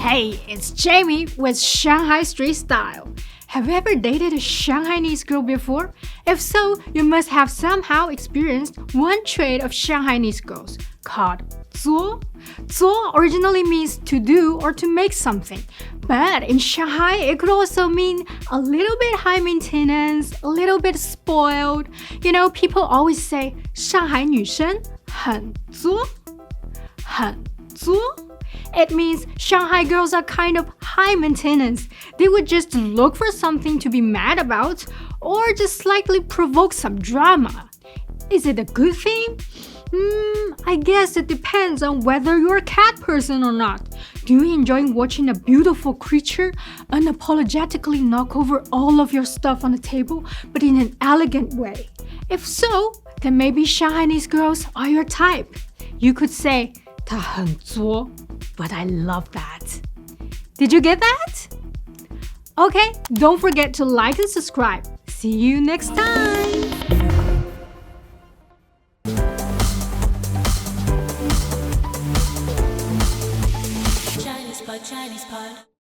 Hey, it's Jamie with Shanghai Street Style. Have you ever dated a Shanghainese girl before? If so, you must have somehow experienced one trait of Shanghainese girls called 做. 做 originally means to do or to make something. But in Shanghai, it could also mean a little bit high maintenance, a little bit spoiled. You know, people always say 上海女生很作,很作. It means Shanghai girls are kind of high maintenance. They would just look for something to be mad about or just slightly provoke some drama. Is it a good thing? I guess it depends on whether you're a cat person or not. Do you enjoy watching a beautiful creature unapologetically knock over all of your stuff on the table, but in an elegant way? If so, then maybe Shanghainese girls are your type. You could say, 她很作, but I love that. Did you get that? Okay, don't forget to like and subscribe. See you next time! ChinesePod.